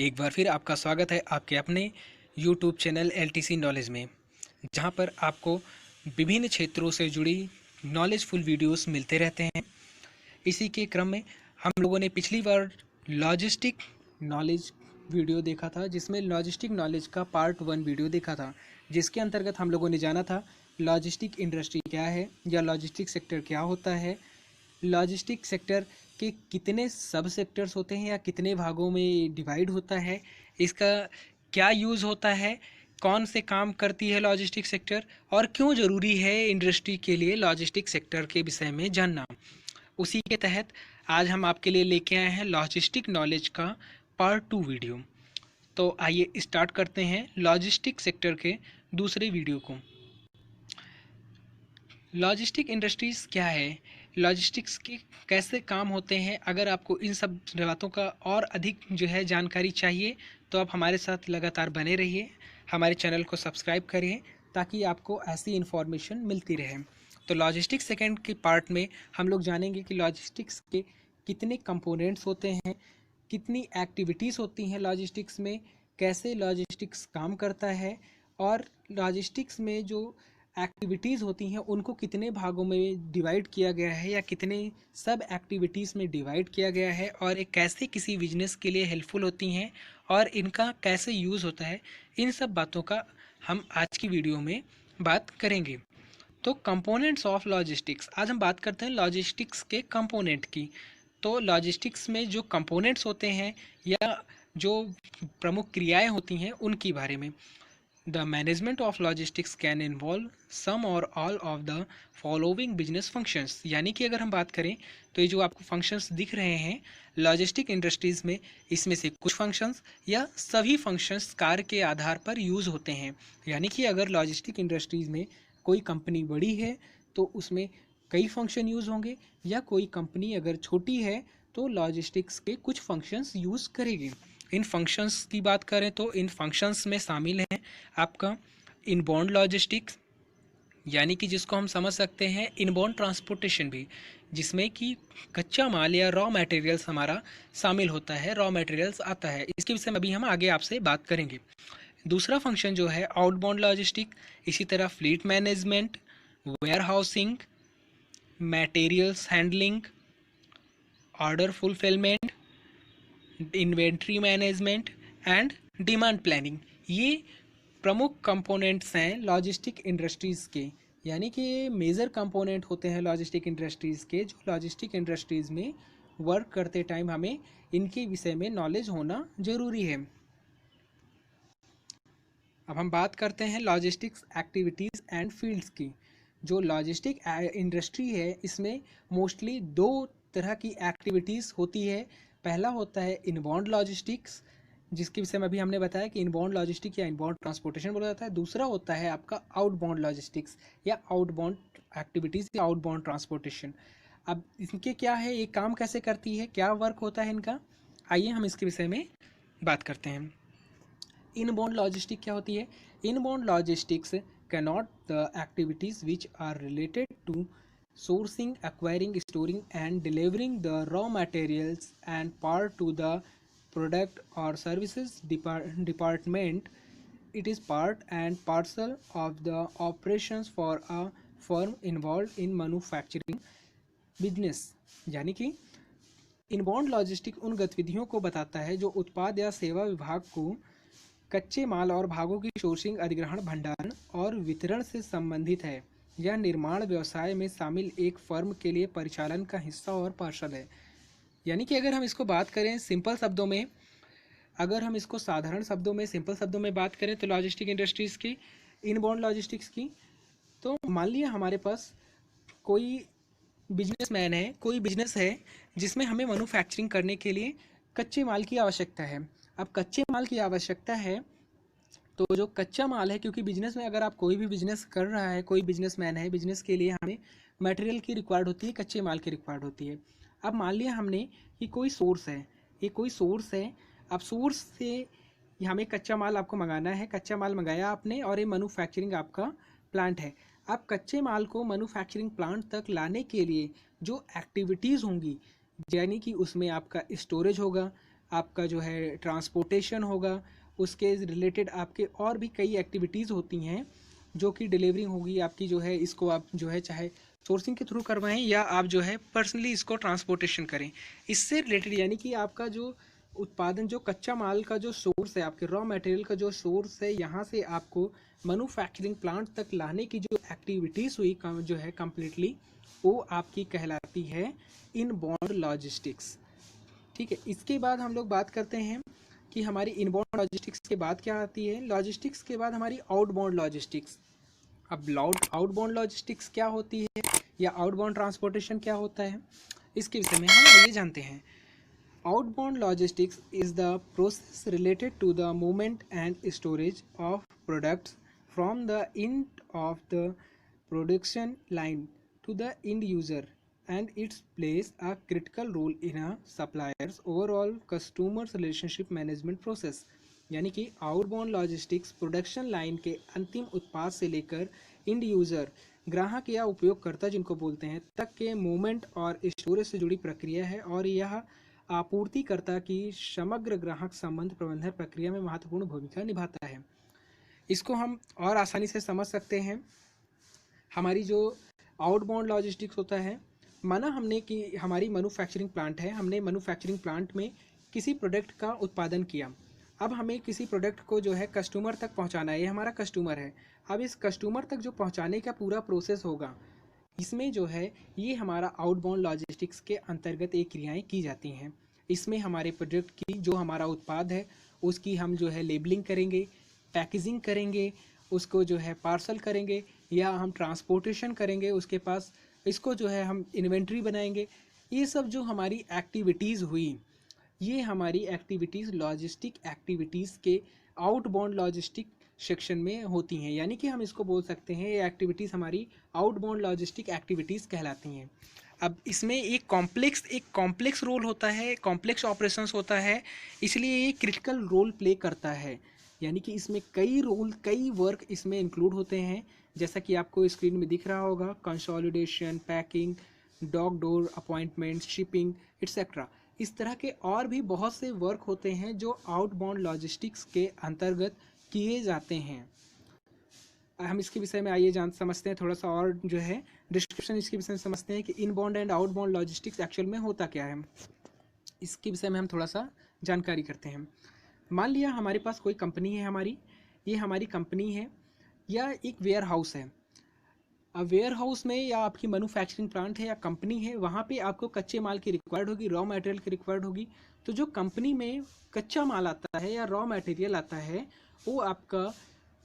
एक बार फिर आपका स्वागत है आपके अपने YouTube चैनल LTC नॉलेज में, जहां पर आपको विभिन्न क्षेत्रों से जुड़ी नॉलेजफुल वीडियोस मिलते रहते हैं। इसी के क्रम में हम लोगों ने पिछली बार लॉजिस्टिक नॉलेज वीडियो देखा था, जिसमें लॉजिस्टिक नॉलेज का पार्ट 1 वीडियो देखा था, जिसके अंतर्गत हम लोगों ने जाना था लॉजिस्टिक इंडस्ट्री क्या है या लॉजिस्टिक सेक्टर क्या होता है, लॉजिस्टिक सेक्टर के कितने सब सेक्टर्स होते हैं या कितने भागों में डिवाइड होता है, इसका क्या यूज़ होता है, कौन से काम करती है लॉजिस्टिक सेक्टर और क्यों ज़रूरी है इंडस्ट्री के लिए लॉजिस्टिक सेक्टर के विषय में जानना। उसी के तहत आज हम आपके लिए लेके आए हैं लॉजिस्टिक नॉलेज का पार्ट 2 वीडियो। तो आइए स्टार्ट करते हैं लॉजिस्टिक सेक्टर के दूसरे वीडियो को। लॉजिस्टिक इंडस्ट्रीज़ क्या है, लॉजिस्टिक्स के कैसे काम होते हैं, अगर आपको इन सब बातों का और अधिक जानकारी चाहिए तो आप हमारे साथ लगातार बने रहिए, हमारे चैनल को सब्सक्राइब करिए ताकि आपको ऐसी इन्फॉर्मेशन मिलती रहे। तो लॉजिस्टिक्स सेकेंड के पार्ट में हम लोग जानेंगे कि लॉजिस्टिक्स के कितने कंपोनेंट्स होते हैं, कितनी एक्टिविटीज़ होती हैं लॉजिस्टिक्स में, कैसे लॉजिस्टिक्स काम करता है और लॉजिस्टिक्स में जो एक्टिविटीज़ होती हैं उनको कितने भागों में डिवाइड किया गया है या कितने सब एक्टिविटीज़ में डिवाइड किया गया है और ये कैसे किसी बिजनेस के लिए हेल्पफुल होती हैं और इनका कैसे यूज़ होता है। इन सब बातों का हम आज की वीडियो में बात करेंगे। तो कंपोनेंट्स ऑफ लॉजिस्टिक्स, आज हम बात करते हैं लॉजिस्टिक्स के कंपोनेंट की। तो लॉजिस्टिक्स में जो कंपोनेंट्स होते हैं या जो प्रमुख क्रियाएं होती हैं उनके बारे में। The management of logistics can involve some or all of the following business functions। यानी कि अगर हम बात करें तो ये जो आपको फंक्शंस दिख रहे हैं लॉजिस्टिक इंडस्ट्रीज़ में, इसमें से कुछ फंक्शंस या सभी फंक्शंस कार्य के आधार पर यूज़ होते हैं। यानी कि अगर लॉजिस्टिक इंडस्ट्रीज़ में कोई कंपनी बड़ी है तो उसमें कई फंक्शन यूज़ होंगे, या कोई कंपनी अगर छोटी है तो लॉजिस्टिक्स के कुछ फंक्शंस यूज़ करेगी। इन फंक्शंस की बात करें तो इन फंक्शंस में शामिल हैं आपका इनबाउंड लॉजिस्टिक्स, यानी कि जिसको हम समझ सकते हैं इनबाउंड ट्रांसपोर्टेशन भी, जिसमें कि कच्चा माल या रॉ मटेरियल्स हमारा शामिल होता है, रॉ मटेरियल्स आता है। इसके विषय में अभी हम आगे आपसे बात करेंगे। दूसरा फंक्शन जो है आउटबाउंड लॉजिस्टिक, इसी तरह fleet management, warehousing, materials handling, order fulfilment, inventory management and demand planning, ये प्रमुख कंपोनेंट्स हैं लॉजिस्टिक इंडस्ट्रीज़ के। यानी कि ये मेजर कंपोनेंट होते हैं लॉजिस्टिक इंडस्ट्रीज़ के, जो लॉजिस्टिक इंडस्ट्रीज़ में वर्क करते टाइम हमें इनके विषय में नॉलेज होना ज़रूरी है। अब हम बात करते हैं लॉजिस्टिक्स एक्टिविटीज़ एंड फील्ड्स की। जो लॉजिस्टिक इंडस्ट्री है इसमें मोस्टली दो तरह की एक्टिविटीज़ होती है। पहला होता है इनबाउंड लॉजिस्टिक्स, जिसके विषय में अभी हमने बताया कि इनबाउंड लॉजिस्टिक या इनबाउंड ट्रांसपोर्टेशन बोला जाता है। दूसरा होता है आपका आउटबाउंड लॉजिस्टिक्स या आउटबाउंड एक्टिविटीज़ या आउटबाउंड ट्रांसपोर्टेशन। अब इनके क्या है, ये काम कैसे करती है, क्या वर्क होता है इनका, आइए हम इसके विषय में बात करते हैं। इनबाउंड लॉजिस्टिक क्या होती है? Inbound logistics cannot the activities which are related to sourcing, acquiring, storing and delivering the raw materials and part to the product or services department. It is part and parcel of the operations for a firm involved in manufacturing business। यानी कि inbound logistic उन गतिविधियों को बताता है जो उत्पाद या सेवा विभाग को कच्चे माल और भागों की सोर्सिंग, अधिग्रहण, भंडारण और वितरण से संबंधित है। यह निर्माण व्यवसाय में शामिल एक फर्म के लिए परिचालन का हिस्सा और पार्षद है। यानी कि अगर हम इसको बात करें सिंपल शब्दों में, अगर हम इसको साधारण शब्दों में सिंपल शब्दों में बात करें तो लॉजिस्टिक इंडस्ट्रीज़ की, इनबाउंड लॉजिस्टिक्स की, तो मान लिया हमारे पास कोई बिजनेसमैन है, कोई बिजनेस है जिसमें हमें मैन्युफैक्चरिंग करने के लिए कच्चे माल की आवश्यकता है। अब कच्चे माल की आवश्यकता है तो जो कच्चा माल है, क्योंकि बिजनेस में अगर आप कोई भी बिजनेस कर रहा है, कोई बिजनेसमैन है, बिजनेस के लिए हमें मटेरियल की रिक्वायर्ड होती है, कच्चे माल की रिक्वायर्ड होती है। अब मान लिया हमने कि कोई सोर्स है, ये कोई सोर्स है, अब सोर्स से हमें कच्चा माल आपको मंगाना है, कच्चा माल मंगाया आपने और ये मैन्युफैक्चरिंग आपका प्लांट है। अब कच्चे माल को मैन्युफैक्चरिंग प्लांट तक लाने के लिए जो एक्टिविटीज़ होंगी, यानी कि उसमें आपका स्टोरेज होगा, आपका जो है ट्रांसपोर्टेशन होगा, उसके रिलेटेड आपके और भी कई एक्टिविटीज़ होती हैं जो कि डिलीवरी होगी आपकी जो है, इसको आप जो है चाहे सोर्सिंग के थ्रू करवाएं या आप जो है पर्सनली इसको ट्रांसपोर्टेशन करें। इससे रिलेटेड यानी कि आपका जो उत्पादन, जो कच्चा माल का जो सोर्स है, आपके रॉ मटेरियल का जो सोर्स है, यहाँ से आपको मैन्युफैक्चरिंग प्लांट तक लाने की जो एक्टिविटीज़ हुई जो है कम्प्लीटली, वो आपकी कहलाती है इनबाउंड लॉजिस्टिक्स। ठीक है, इसके बाद हम लोग बात करते हैं कि हमारी इनबाउंड लॉजिस्टिक्स के बाद क्या आती है। लॉजिस्टिक्स के बाद हमारी आउटबाउंड लॉजिस्टिक्स। अब आउटबाउंड लॉजिस्टिक्स क्या होती है या आउटबाउंड ट्रांसपोर्टेशन क्या होता है, इसके विषय में हम आइए जानते हैं। Outbound logistics is the process related to the movement and storage of products from the end of the production line to the end user, and it plays a critical role in a supplier's overall customer relationship management process। यानी कि outbound logistics production line के अंतिम उत्पाद से लेकर end user, ग्राहक या उपयोगकर्ता जिनको बोलते हैं, तक के मूवमेंट और स्टोरेज से जुड़ी प्रक्रिया है, और यह आपूर्तिकर्ता की समग्र ग्राहक संबंध प्रबंधन प्रक्रिया में महत्वपूर्ण भूमिका निभाता है। इसको हम और आसानी से समझ सकते हैं। हमारी जो आउटबाउंड लॉजिस्टिक्स होता है, माना हमने कि हमारी मैन्युफैक्चरिंग प्लांट है, हमने मैन्युफैक्चरिंग प्लांट में किसी प्रोडक्ट का उत्पादन किया। अब हमें किसी प्रोडक्ट को जो है कस्टमर तक पहुंचाना है, ये हमारा कस्टमर है। अब इस कस्टमर तक जो पहुंचाने का पूरा प्रोसेस होगा, इसमें जो है ये हमारा आउटबाउंड लॉजिस्टिक्स के अंतर्गत ये क्रियाएं की जाती हैं। इसमें हमारे प्रोडक्ट की, जो हमारा उत्पाद है, उसकी हम जो है लेबलिंग करेंगे, पैकेजिंग करेंगे, उसको जो है पार्सल करेंगे, या हम ट्रांसपोर्टेशन करेंगे उसके पास, इसको जो है हम इन्वेंट्री बनाएंगे। ये सब जो हमारी एक्टिविटीज़ हुई, ये हमारी एक्टिविटीज़ लॉजिस्टिक एक्टिविटीज़ के आउटबाउंड लॉजिस्टिक सेक्शन में होती हैं। यानी कि हम इसको बोल सकते हैं ये एक्टिविटीज़ हमारी आउटबाउंड लॉजिस्टिक एक्टिविटीज़ कहलाती हैं। अब इसमें एक कॉम्प्लेक्स रोल होता है, कॉम्प्लेक्स ऑपरेशंस होता है, इसलिए ये क्रिटिकल रोल प्ले करता है। यानी कि इसमें कई वर्क इसमें इंक्लूड होते हैं, जैसा कि आपको स्क्रीन में दिख रहा होगा, consolidation, packing, dock door appointment, shipping etcetera. इस तरह के और भी बहुत से वर्क होते हैं जो आउटबाउंड लॉजिस्टिक्स के अंतर्गत किए जाते हैं। हम इसके विषय में आइए समझते हैं थोड़ा सा, और जो है डिस्क्रिप्शन इसके विषय में समझते हैं कि inbound and outbound logistics actual में होता क्या है। इसके विषय में हम थोड़ा सा जानकारी करते हैं। मान लिया हमारे पास कोई कंपनी है, ये हमारी कंपनी है या एक वेयर हाउस है। अब वेयर हाउस में या आपकी मैन्युफैक्चरिंग प्लांट है या कंपनी है, वहाँ पे आपको कच्चे माल की रिक्वायर्ड होगी, रॉ मटेरियल की रिक्वायर्ड होगी। तो जो कंपनी में कच्चा माल आता है या रॉ मटेरियल आता है, वो आपका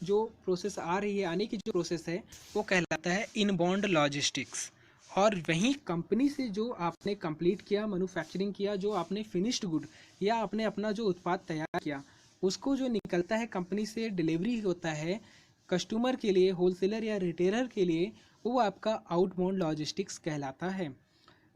जो प्रोसेस आ रही है, आने की जो प्रोसेस है, वो कहलाता है इनबाउंड लॉजिस्टिक्स। और वहीं कंपनी से जो आपने कंप्लीट किया, मैन्युफैक्चरिंग किया, जो आपने फिनिश्ड गुड या आपने अपना जो उत्पाद तैयार किया, उसको जो निकलता है कंपनी से डिलीवरी होता है कस्टमर के लिए, होलसेलर या रिटेलर के लिए, वो आपका आउटबाउंड लॉजिस्टिक्स कहलाता है।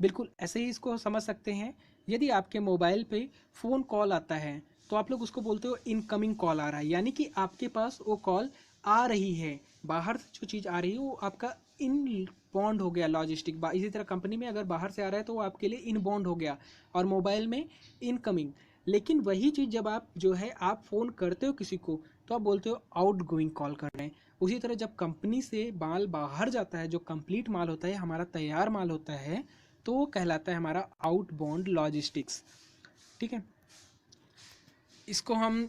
बिल्कुल ऐसे ही इसको समझ सकते हैं। यदि आपके मोबाइल पे फ़ोन कॉल आता है, तो आप लोग उसको बोलते हो इनकमिंग कॉल आ रहा है, यानी कि आपके पास वो कॉल आ रही है, बाहर से जो चीज़ आ रही है वो आपका इनबाउंड हो गया लॉजिस्टिक। इसी तरह कंपनी में अगर बाहर से आ रहा है तो वो आपके लिए इनबाउंड हो गया, और मोबाइल में इनकमिंग। लेकिन वही चीज़ जब आप जो है आप फ़ोन करते हो किसी को, तो आप बोलते हो आउट गोइंग कॉल कर रहे हैं। उसी तरह जब कंपनी से माल बाहर जाता है, जो कंप्लीट माल होता है, हमारा तैयार माल होता है, तो वो कहलाता है हमारा आउटबाउंड लॉजिस्टिक्स। ठीक है, इसको हम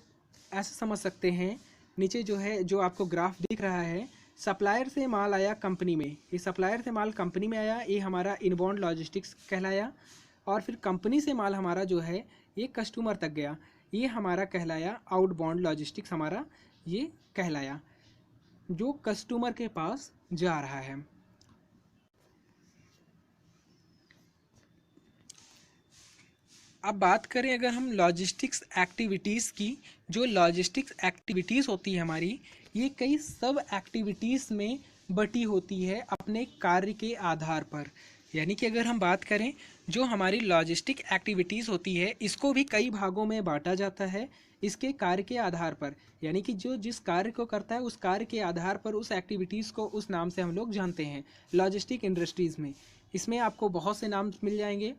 ऐसे समझ सकते हैं। नीचे जो है, जो आपको ग्राफ दिख रहा है, सप्लायर से माल आया कंपनी में, ये सप्लायर से माल कंपनी में आया, ये हमारा इनबाउंड लॉजिस्टिक्स कहलाया। और फिर कंपनी से माल हमारा जो है ये कस्टमर तक गया, ये हमारा कहलाया आउटबाउंड लॉजिस्टिक्स, हमारा ये कहलाया, जो कस्टमर के पास जा रहा है। अब बात करें अगर हम लॉजिस्टिक्स एक्टिविटीज़ की, जो लॉजिस्टिक्स एक्टिविटीज़ होती है हमारी, ये कई सब एक्टिविटीज़ में बटी होती है अपने कार्य के आधार पर। यानी कि अगर हम बात करें, जो हमारी लॉजिस्टिक एक्टिविटीज़ होती है, इसको भी कई भागों में बांटा जाता है इसके कार्य के आधार पर। यानी कि जो जिस कार्य को करता है, उस कार्य के आधार पर उस एक्टिविटीज़ को उस नाम से हम लोग जानते हैं लॉजिस्टिक इंडस्ट्रीज़ में। इसमें आपको बहुत से नाम मिल जाएंगे।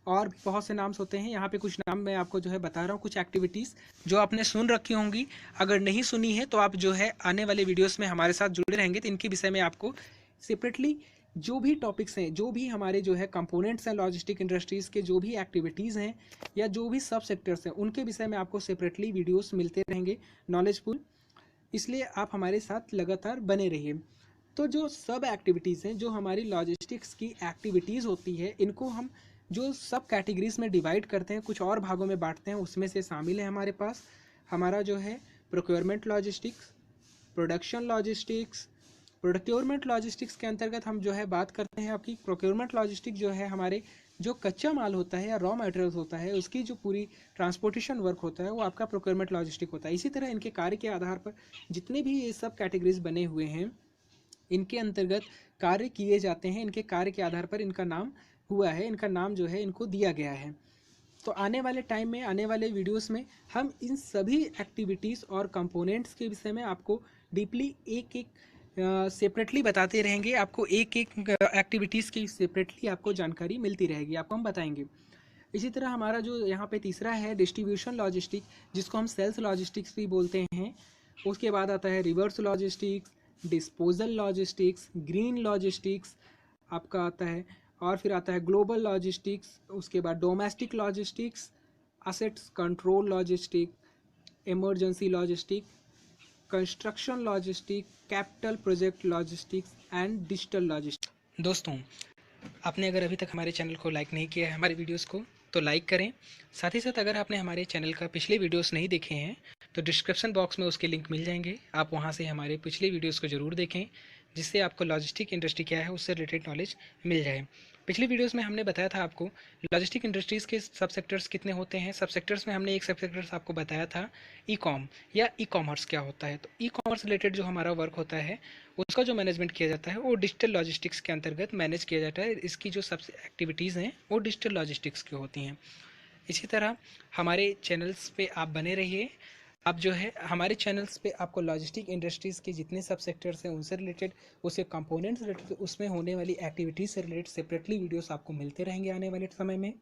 और भी बहुत से नाम्स होते हैं। यहाँ पे कुछ नाम मैं आपको जो है बता रहा हूँ, कुछ एक्टिविटीज़ जो आपने सुन रखी होंगी। अगर नहीं सुनी है तो आप जो है आने वाले वीडियोस में हमारे साथ जुड़े रहेंगे तो इनके विषय में आपको सेपरेटली जो भी टॉपिक्स हैं, जो भी हमारे जो है कंपोनेंट्स हैं लॉजिस्टिक इंडस्ट्रीज़ के, जो भी एक्टिविटीज़ हैं या जो भी सब सेक्टर्स हैं, उनके विषय में आपको सेपरेटली वीडियोस मिलते रहेंगे नॉलेजफुल। इसलिए आप हमारे साथ लगातार बने रहिए। तो जो सब एक्टिविटीज़ हैं, जो हमारी लॉजिस्टिक्स की एक्टिविटीज़ होती है, इनको हम जो सब कैटेगरीज में डिवाइड करते हैं, कुछ और भागों में बांटते हैं। उसमें से शामिल है हमारे पास हमारा जो है procurement logistics, production logistics. Procurement logistics के अंतर्गत हम जो है बात करते हैं आपकी प्रोक्योरमेंट लॉजिस्टिक्स जो है हमारे जो कच्चा माल होता है या रॉ मटेरियल्स होता है, उसकी जो पूरी ट्रांसपोर्टेशन वर्क होता है वो आपका प्रोक्योरमेंट लॉजिस्टिक होता है। इसी तरह इनके कार्य के आधार पर जितने भी ये सब कैटेगरीज बने हुए हैं, इनके अंतर्गत कार्य किए जाते हैं। इनके कार्य के आधार पर इनका नाम हुआ है, इनका नाम जो है इनको दिया गया है। तो आने वाले टाइम में, आने वाले वीडियोस में हम इन सभी एक्टिविटीज़ और कंपोनेंट्स के विषय में आपको डीपली एक एक सेपरेटली बताते रहेंगे। आपको एक एक एक्टिविटीज़ की सेपरेटली आपको जानकारी मिलती रहेगी, आपको हम बताएंगे। इसी तरह हमारा जो यहाँ पे तीसरा है डिस्ट्रीब्यूशन लॉजिस्टिक, जिसको हम सेल्स लॉजिस्टिक्स भी बोलते हैं। उसके बाद आता है reverse logistics, disposal logistics, green logistics आपका आता है। और फिर आता है ग्लोबल लॉजिस्टिक्स, उसके बाद domestic logistics, assets control logistic, emergency logistic, construction logistic, capital project logistics and digital logistic. दोस्तों, आपने अगर अभी तक हमारे चैनल को लाइक नहीं किया है, हमारे वीडियोस को, तो लाइक करें। साथ ही साथ अगर आपने हमारे चैनल का पिछले वीडियोस नहीं देखे हैं तो डिस्क्रिप्शन बॉक्स में उसके लिंक मिल जाएंगे, आप वहां से हमारे पिछले वीडियोस को ज़रूर देखें, जिससे आपको लॉजिस्टिक इंडस्ट्री क्या है उससे रिलेटेड नॉलेज मिल जाए। पिछली वीडियोस में हमने बताया था आपको लॉजिस्टिक इंडस्ट्रीज़ के सब सेक्टर्स कितने होते हैं। सब सेक्टर्स में हमने एक सब सेक्टर्स आपको बताया था ई कॉम या ई कॉमर्स क्या होता है। तो ई कॉमर्स रिलेटेड जो हमारा वर्क होता है उसका जो मैनेजमेंट किया जाता है वो डिजिटल लॉजिस्टिक्स के अंतर्गत मैनेज किया जाता है। इसकी जो सबसे एक्टिविटीज़ हैं वो डिजिटल लॉजिस्टिक्स की होती हैं। इसी तरह हमारे चैनल्स पे आप बने रहिए। आप जो है हमारे चैनल्स पे आपको लॉजिस्टिक इंडस्ट्रीज़ के जितने सब सेक्टर्स हैं उनसे रिलेटेड, उसके कंपोनेंट्स रिलेटेड, उसमें होने वाली एक्टिविटीज़ से रिलेटेड सेपरेटली वीडियोस आपको मिलते रहेंगे आने वाले समय में।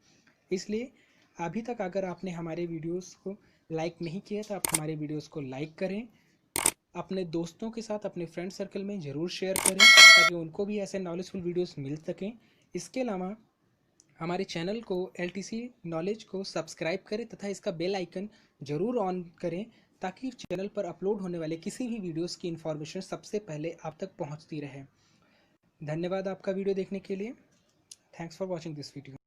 इसलिए अभी तक अगर आपने हमारे वीडियोस को लाइक नहीं किया तो आप हमारे वीडियोस को लाइक करें, अपने दोस्तों के साथ, अपने फ्रेंड सर्कल में ज़रूर शेयर करें ताकि उनको भी ऐसे नॉलेजफुल वीडियोस मिल सकें। इसके अलावा हमारे चैनल को LTC नॉलेज को सब्सक्राइब करें तथा इसका बेल आइकन ज़रूर ऑन करें ताकि चैनल पर अपलोड होने वाले किसी भी वीडियोस की इन्फॉर्मेशन सबसे पहले आप तक पहुंचती रहे। धन्यवाद आपका वीडियो देखने के लिए। Thanks for watching this video.